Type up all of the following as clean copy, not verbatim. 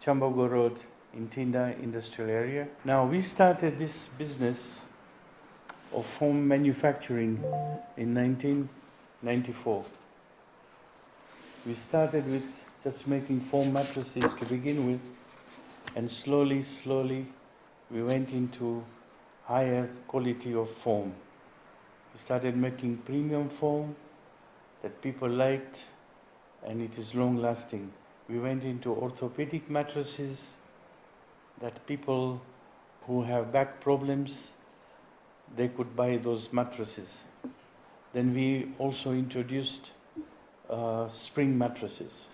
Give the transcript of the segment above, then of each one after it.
Chambogo Road in Tinda industrial area. Now we started this business of foam manufacturing in 1994. We started with just making foam mattresses to begin with, and slowly we went into higher quality of foam. We started making premium foam that people liked, and it is long lasting. We went into orthopedic mattresses that people who have back problems, they could buy those mattresses. Then we also introduced spring mattresses,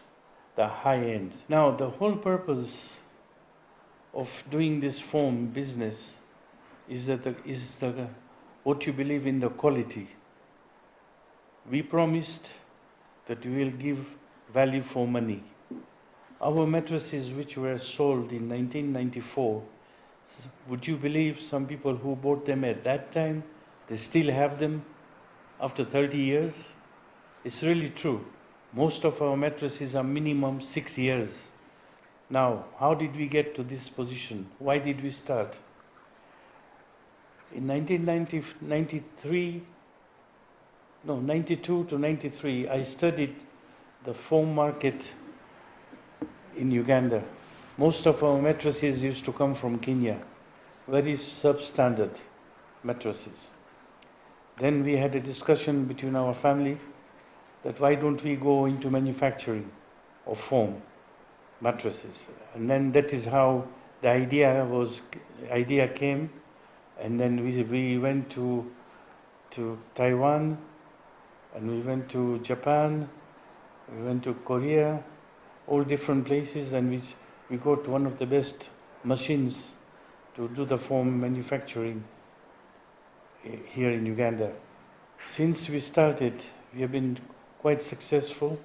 the high end. Now the whole purpose of doing this foam business is what you believe in the quality. We promised that we will give value for money. Our mattresses which were sold in 1994, would you believe some people who bought them at that time, they still have them after 30 years? It's really true. Most of our mattresses are minimum 6 years. Now, how did we get to this position? Why did we start? In 92 to 93, I studied the foam market in Uganda. Most of our mattresses used to come from Kenya, very substandard mattresses. Then we had a discussion between our family that why don't we go into manufacturing of foam mattresses. And then that is how the idea came. And then we went to Taiwan, and we went to Japan, we went to Korea, all different places, and we got one of the best machines to do the foam manufacturing here in Uganda. Since we started, we have been quite successful.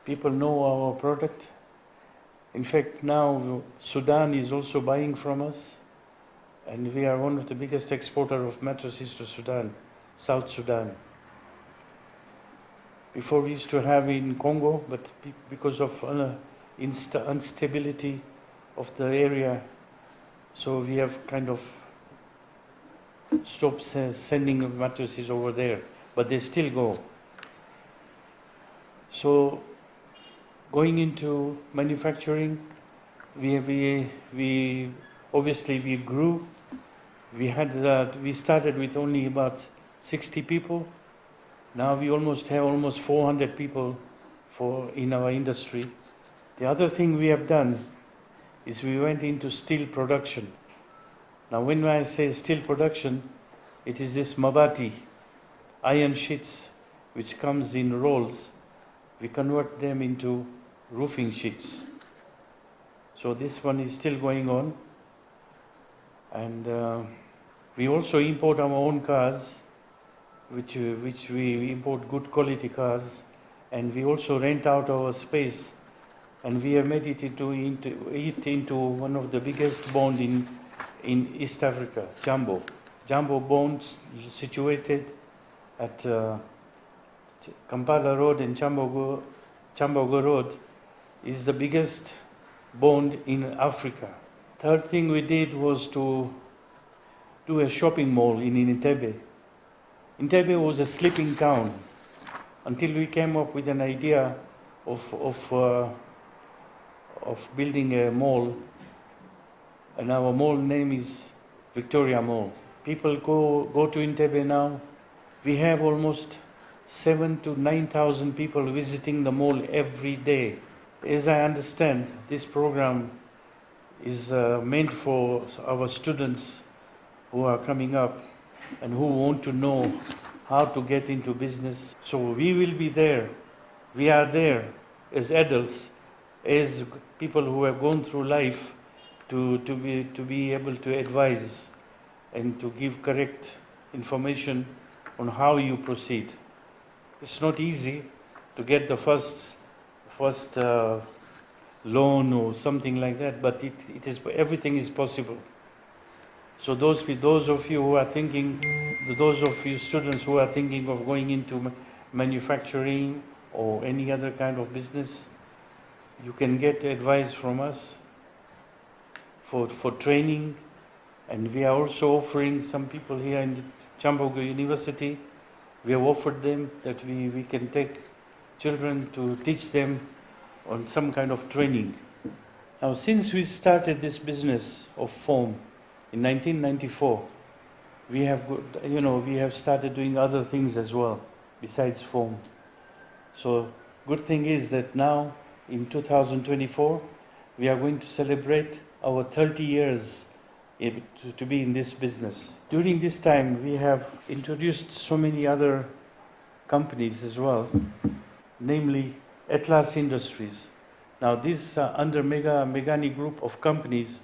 People know our product. In fact, now Sudan is also buying from us, and we are one of the biggest exporters of mattresses to Sudan, South Sudan. Before we used to have in Congo, but because of instability of the area, so we have kind of stopped sending mattresses over there, but they still go. So going into manufacturing, we obviously we grew. We started with only about 60 people. Now we almost have 400 people in our industry. The other thing we have done is we went into steel production. Now when I say steel production, it is this mabati, iron sheets, which comes in rolls. We convert them into roofing sheets. So this one is still going on. And we also import our own cars, which we import good quality cars, and we also rent out our space, and we have made it into one of the biggest bonds in East Africa, Jambo. Jambo bonds situated at Kampala Road and Chambogo Road is the biggest bond in Africa. Third thing we did was to do a shopping mall in Entebbe. Entebbe was a sleeping town until we came up with an idea of building a mall, and our mall name is Victoria Mall. People go to Entebbe now. We have almost 7,000 to 9,000 people visiting the mall every day. As I understand, this program is meant for our students who are coming up and who want to know how to get into business. So we will be there. We are there as adults, as people who have gone through life to be able to advise and to give correct information on how you proceed. It's not easy to get the first loan or something like that, but everything is possible. So those of you who are thinking, those of you students who are thinking of going into manufacturing or any other kind of business, you can get advice from us, for training, and we are also offering some people here in Chambogo University. We have offered them that we can take children to teach them on some kind of training. Now, since we started this business of foam in 1994, we have started doing other things as well besides foam. So, good thing is that now in 2024, we are going to celebrate our 30 years to be in this business. During this time, we have introduced so many other companies as well, namely Atlas Industries. Now, this under Meghani group of companies,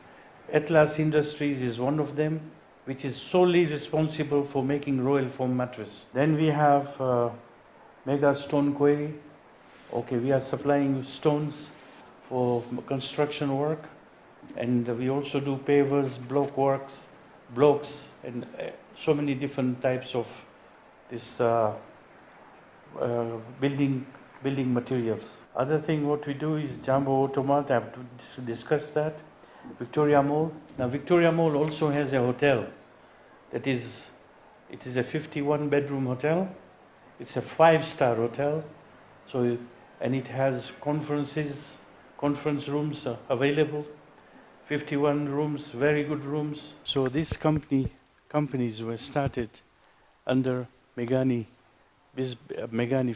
Atlas Industries is one of them, which is solely responsible for making Royal Foam mattress. Then we have Megha Stone Quarry. Okay, we are supplying stones for construction work, and we also do pavers, blocks, and so many different types of this building materials. Other thing what we do is Jumbo Automart. I have to discuss that. Victoria Mall. Now Victoria Mall also has a hotel. It is a 51-bedroom hotel. It's a 5-star hotel. So, and it has conference rooms available. 51 rooms, very good rooms. So these companies were started under Meghani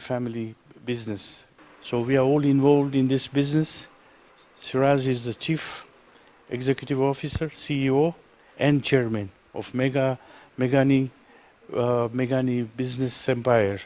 family business. So we are all involved in this business. Siraj is the Chief Executive Officer, CEO, and Chairman of Meghani Business Empire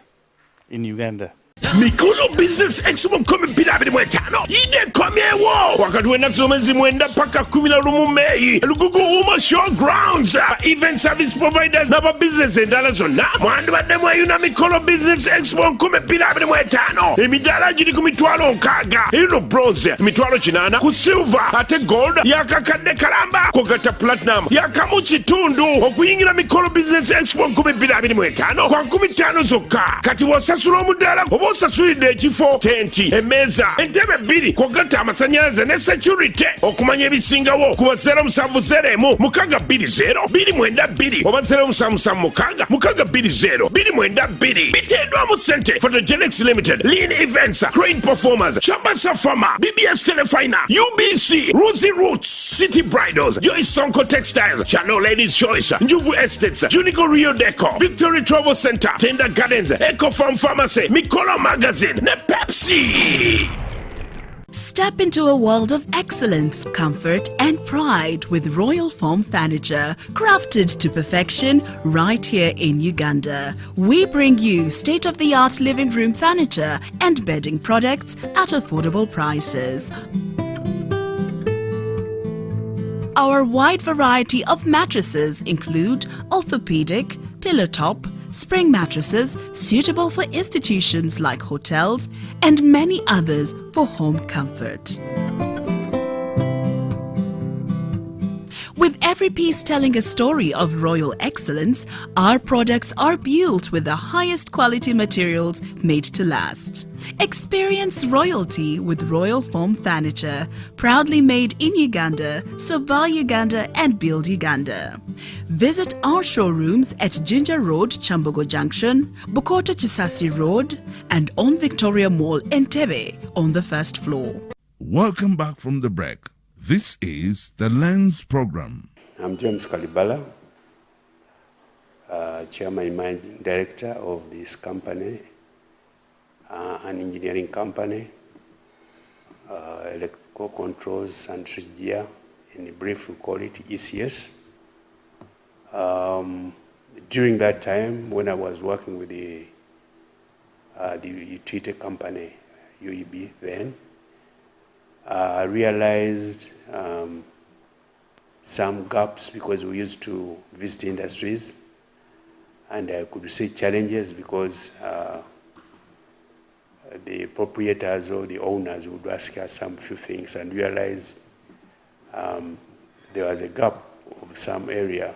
in Uganda. Mikolo Business Expo kome pilabili mwetano ine komyewo wakati wenazo mwezi mwenda paka 11 Mei Lugugu Uma Showgrounds event service providers naba business endala zonna mwandu bademwe yuna Mikolo Business Expo kome pilabili mwetano emidala jiri kumitwalo nkaga ino bronze mitwalo chinana ku silver ate gold yakakadde kalamba kogata platinum yakamuchi tundu okuyingira Mikolo Business Expo kome pilabili mwetano kwa 15 zokka kati wasasula omudala obosasulidde ekifo tenti emeza entebe bbiri kwogata amasannyalaze ne security okumanya ebisingawo kuba 0701 mukaga 20 292 oba 0776 mukaga 20 292 biteeddwa mu ssente Photogenics Limited, Lean Events, Crane Performers, Chabasa Pharma, BBS Telefina, UBC, Rosie Roots, City Bridals, Joyce Sonko Textiles, Channel Ladies Choice, Njuvu Estates, Junico Rio Deco, Victory Travel Center, Tender Gardens, Eco Farm Pharmacy, Mikolo Magazine, ne Pepsi. Step into a world of excellence, comfort and pride with Royal Foam Furniture, crafted to perfection right here in Uganda. We bring you state-of-the-art living room furniture and bedding products at affordable prices. Our wide variety of mattresses include orthopedic, pillow top, spring mattresses suitable for institutions like hotels and many others for home comfort. With every piece telling a story of royal excellence, our products are built with the highest quality materials made to last. Experience royalty with Royal Foam Furniture, proudly made in Uganda, so buy Uganda and build Uganda. Visit our showrooms at Ginger Road, Chambogo Junction, Bukota Chisasi Road, and on Victoria Mall, Entebbe, on the first floor. Welcome back from the break. This is the Lens Program. I'm James Kalibala, Chairman and Managing Director of this company, an engineering company, electrical controls and switchgear. In brief, we call it ECS. During that time, when I was working with the utility company, UEB then, I realized some gaps because we used to visit industries, and I could see challenges because the proprietors or the owners would ask us some few things, and realized there was a gap of some area,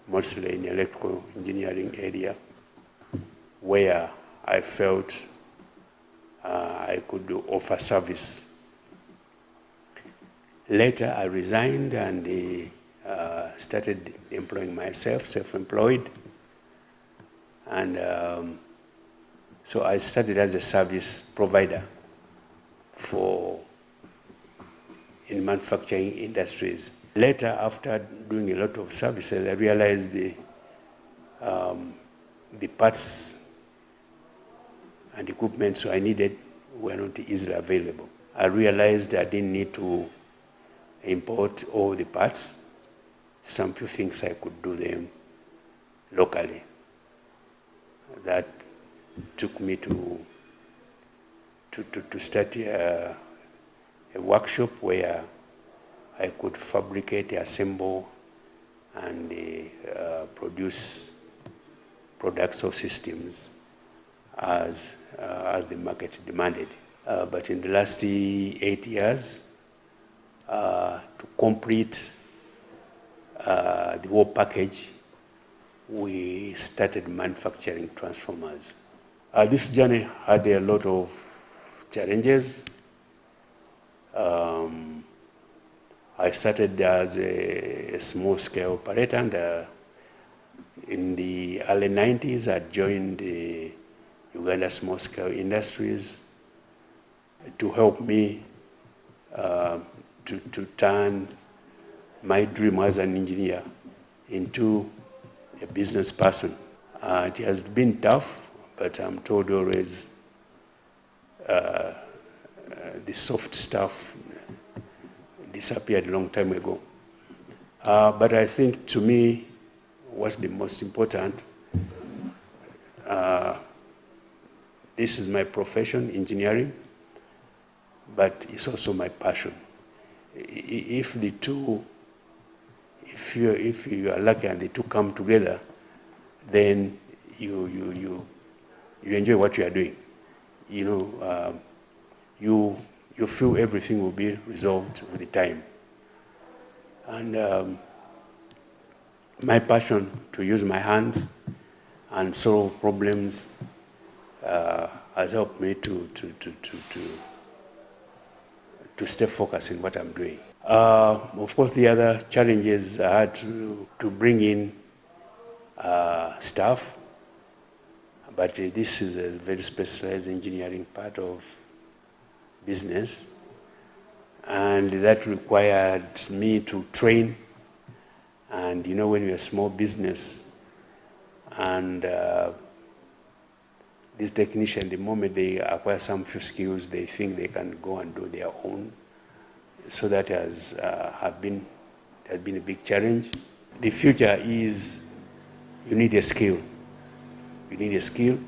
mostly in electrical engineering area, where I felt I could offer service. Later, I resigned and started employing myself, self-employed. And so I started as a service provider in manufacturing industries. Later, after doing a lot of services, I realized the parts and equipment so I needed were not easily available. I realized I didn't need to import all the parts. Some few things I could do them locally. That took me to start a workshop where I could fabricate, assemble, and produce products or systems as the market demanded. But in the last 8 years, to complete the whole package, we started manufacturing transformers. This journey had a lot of challenges. I started as a small-scale operator, and in the early 90s, I joined Uganda Small-Scale Industries to help me to turn my dream as an engineer into a business person. It has been tough, but I'm told always the soft stuff disappeared a long time ago. But I think to me, what's the most important, this is my profession, engineering, but it's also my passion. If the two, if you are lucky and the two come together, then you enjoy what you are doing. You know, you feel everything will be resolved with the time. And my passion to use my hands and solve problems has helped me to stay focused in what I'm doing. Of course, the other challenges I had to bring in staff, but this is a very specialized engineering part of business, and that required me to train. And you know, when you're a small business, and these technicians, the moment they acquire some few skills, they think they can go and do their own. So that has been a big challenge. The future is you need a skill. You need a skill.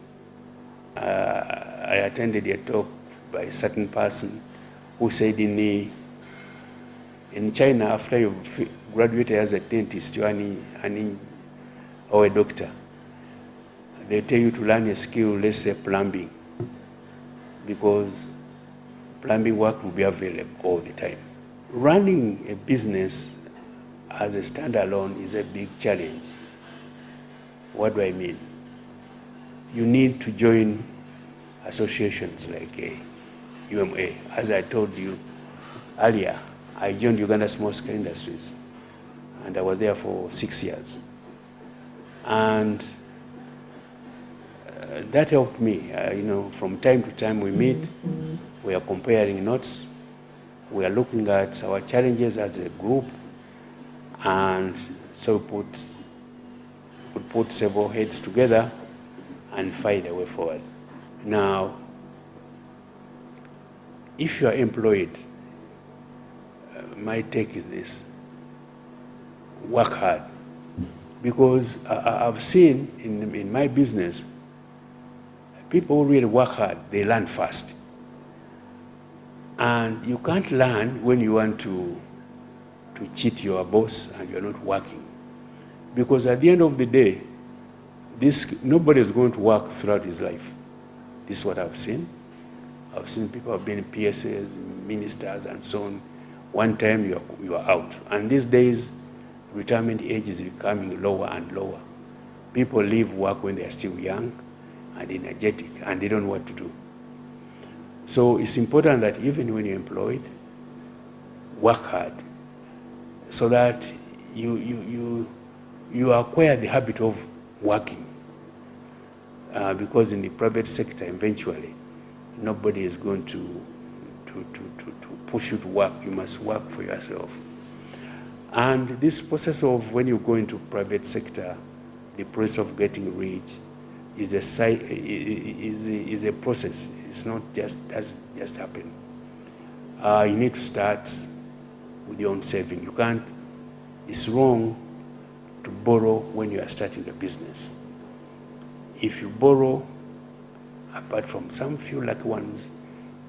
I attended a talk by a certain person who said in China, after you've graduated as a dentist or a doctor, they tell you to learn a skill, let's say plumbing, because plumbing work will be available all the time. Running a business as a standalone is a big challenge. What do I mean? You need to join associations like UMA. As I told you earlier, I joined Uganda Small-Scale Industries, and I was there for 6 years. And that helped me. You know, from time to time we meet, we are comparing notes, we are looking at our challenges as a group, and so we put several heads together and find a way forward. Now, if you are employed, my take is this: work hard, because I've seen in my business, people who really work hard, they learn fast. And you can't learn when you want to cheat your boss and you're not working. Because at the end of the day, nobody is going to work throughout his life. This is what I've seen. I've seen people have been PSAs, ministers, and so on. One time you are out. And these days, retirement age is becoming lower and lower. People leave work when they're still young and energetic, and they don't know what to do. So it's important that even when you're employed, work hard so that you acquire the habit of working. Because in the private sector, eventually, nobody is going to push you to work. You must work for yourself. And this process of when you go into private sector, the process of getting rich is a process. It's not doesn't just happen. You need to start with your own saving. You can't. It's wrong to borrow when you are starting a business. If you borrow, apart from some few lucky ones,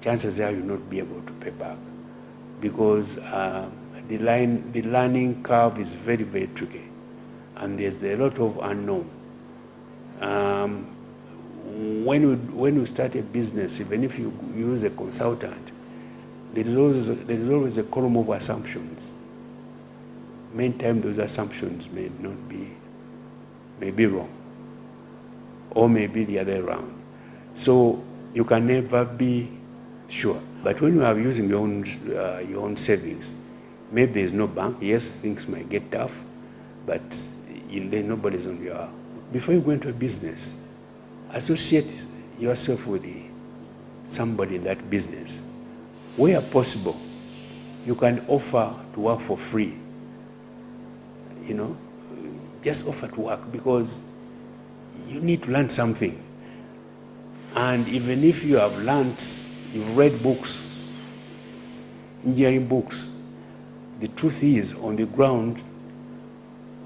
chances are you'll not be able to pay back, because the learning curve is very, very tricky, and there's a lot of unknown. When you start a business, even if you use a consultant, there is always a column of assumptions. Many times those assumptions may be wrong, or may be the other way around. So you can never be sure. But when you are using your own savings, maybe there is no bank. Yes, things might get tough, but then nobody's on your. Before you go into a business, associate yourself with somebody in that business. Where possible, you can offer to work for free. Just offer to work, because you need to learn something. And even if you have learned, you've read books, engineering books, the truth is, on the ground,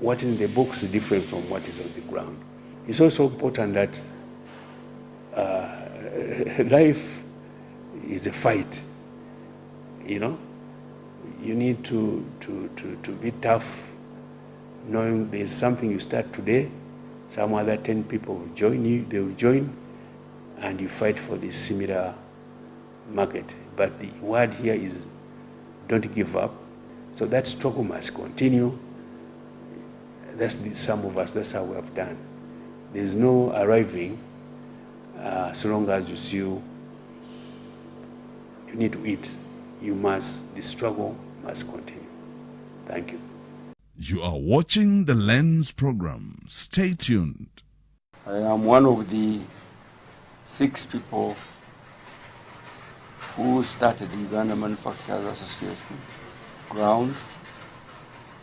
what is in the books is different from what is on the ground. It's also important that life is a fight. You need to be tough, knowing there's something you start today, some other 10 people will join you, they will join, and you fight for this similar market. But the word here is don't give up. So that struggle must continue. Some of us, that's how we have done. There's no arriving so long as you need to eat. The struggle must continue. Thank you. You are watching the Lens program. Stay tuned. I am one of the 6 people who started the Uganda Manufacturers Association ground,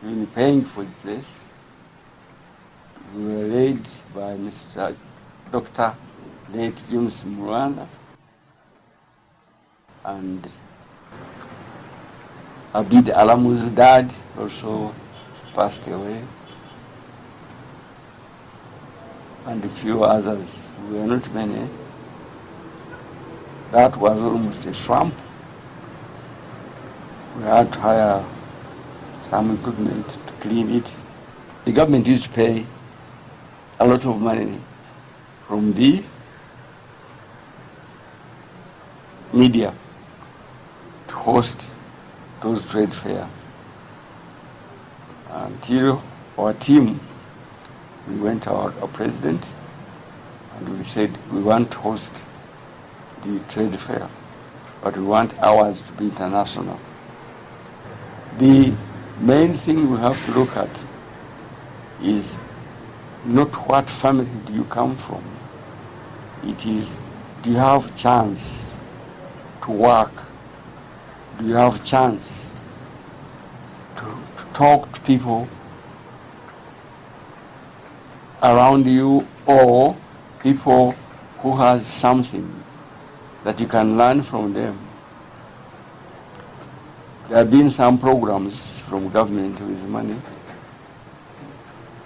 really paying for the place. We were led by Mr. Dr. late James Muranda and Abid Alamu's dad also passed away, and a few others. We were not many. That was almost a swamp. We had to hire some equipment to clean it. The government used to pay a lot of money from the media to host those trade fairs. Until our team, we went to our president and we said we want to host the trade fair, but we want ours to be international. The main thing we have to look at is not what family do you come from. It is, do you have chance to work? Do you have chance to talk to people around you, or people who has something that you can learn from them? There have been some programs from government with money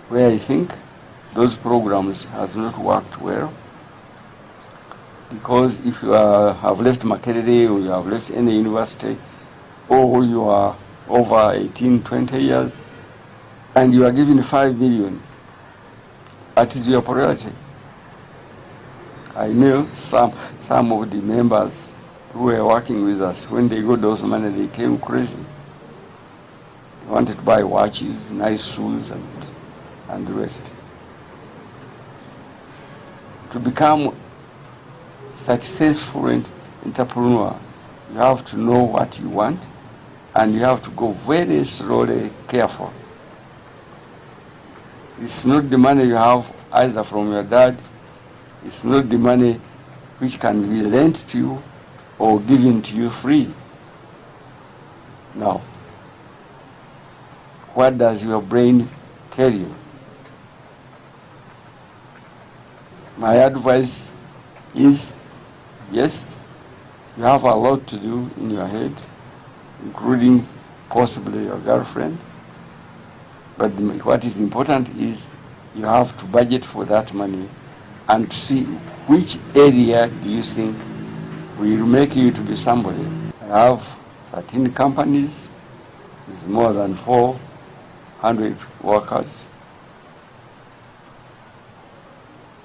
where I think those programs have not worked well, because if you have left Makerere or you have left any university, or you are over 18, 20 years, and you are given 5 million, that is your priority. I know some of the members who were working with us, when they got those money, they came crazy. They wanted to buy watches, nice shoes, and the rest. To become successful entrepreneur, you have to know what you want, and you have to go very slowly, careful. It's not the money you have either from your dad, it's not the money which can be lent to you or given to you free. Now, what does your brain tell you? My advice is, yes, you have a lot to do in your head, including possibly your girlfriend, but what is important is you have to budget for that money and to see which area do you think will make you to be somebody. I have 13 companies with more than 400 workers,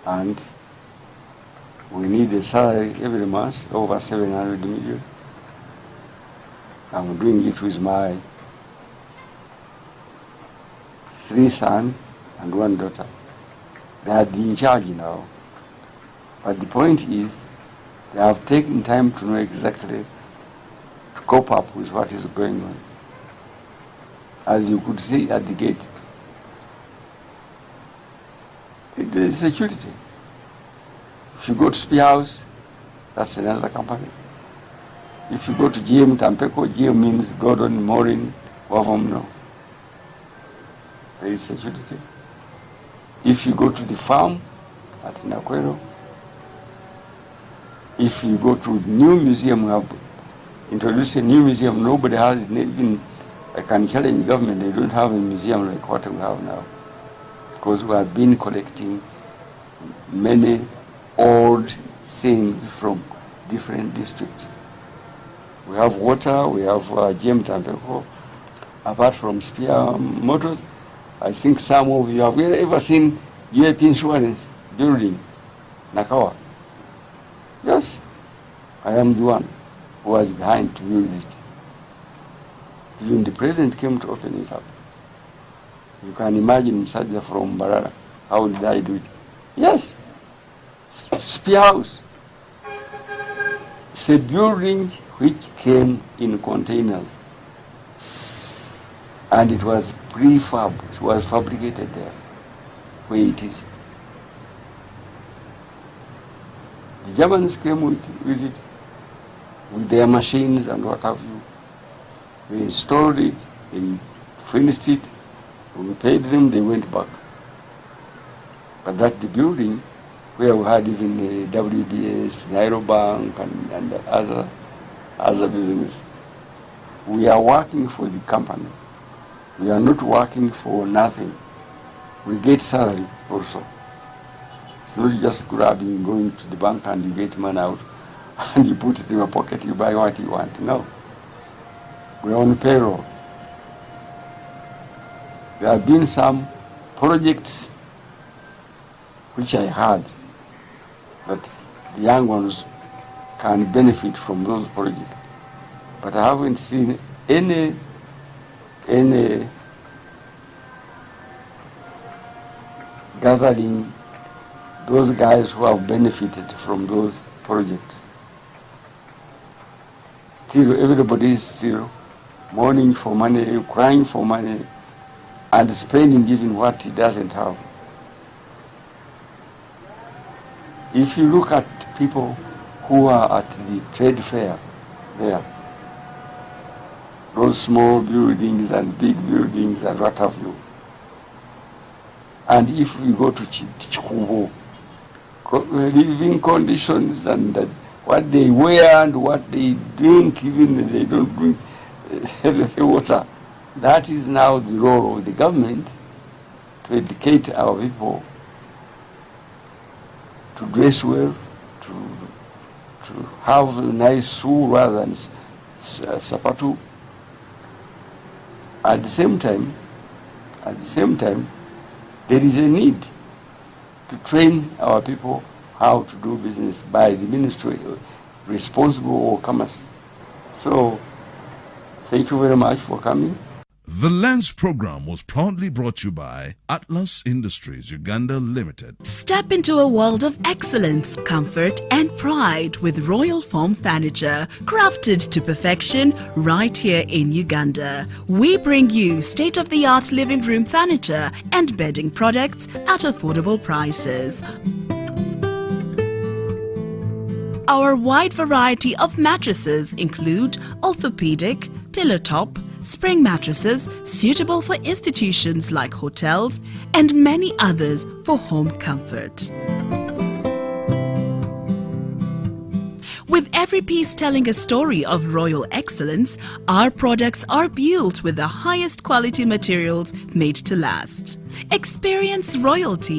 and we need a salary every month over 700 million. I'm doing it with my 3 sons and 1 daughter. They are in charge now. But the point is, they have taken time to know exactly to cope up with what is going on. As you could see at the gate, there is security. If you go to Spear House, that's another company. If you go to GM Tampeco, GM means Gordon, Morin, Wavomno. There is security. If you go to the farm at Nakwero, if you go to new museum, we have introduced a new museum. Nobody has it. Even I can challenge government. They don't have a museum like what we have now, because we have been collecting many old things from different districts. We have water. We have GM Tampeco. Apart from Spear Motors, I think some of you have ever seen UAP Insurance building, Nakawa. Yes, I am the one who was behind to build it. Even the president came to open it up. You can imagine Sajja from Barara. How did I do it? Yes, Spear House. It's a building which came in containers. And it was prefab, it was fabricated there, where it is. The Germans came with it, with their machines and what have you. We installed it, they finished it, we paid them, they went back. But that the building, where we had even the WBS, Nairo Bank, and other buildings, we are working for the company. We are not working for nothing. We get salary also. It's not just grabbing, going to the bank and you get money out and you put it in your pocket, you buy what you want. No. We are on payroll. There have been some projects which I had that the young ones can benefit from those projects. But I haven't seen any gathering those guys who have benefited from those projects. Still, everybody is still mourning for money, crying for money, and spending even what he doesn't have. If you look at people who are at the trade fair there, those small buildings and big buildings and what have you. And if we go to Chikubo, living conditions and what they wear and what they drink, even they don't drink healthy water, that is now the role of the government to educate our people to dress well, to have a nice shoe rather than sapatu. At the same time, there is a need to train our people how to do business by the ministry responsible for commerce. So, thank you very much for coming. The Lands program was proudly brought to you by Atlas Industries Uganda Limited. Step into a world of excellence, comfort and pride with Royal Foam Furniture, crafted to perfection right here in Uganda. We bring you state-of-the-art living room furniture and bedding products at affordable prices. Our wide variety of mattresses include orthopedic, pillow top, spring mattresses suitable for institutions like hotels and many others for home comfort. With every piece telling a story of royal excellence, our products are built with the highest quality materials made to last. Experience royalty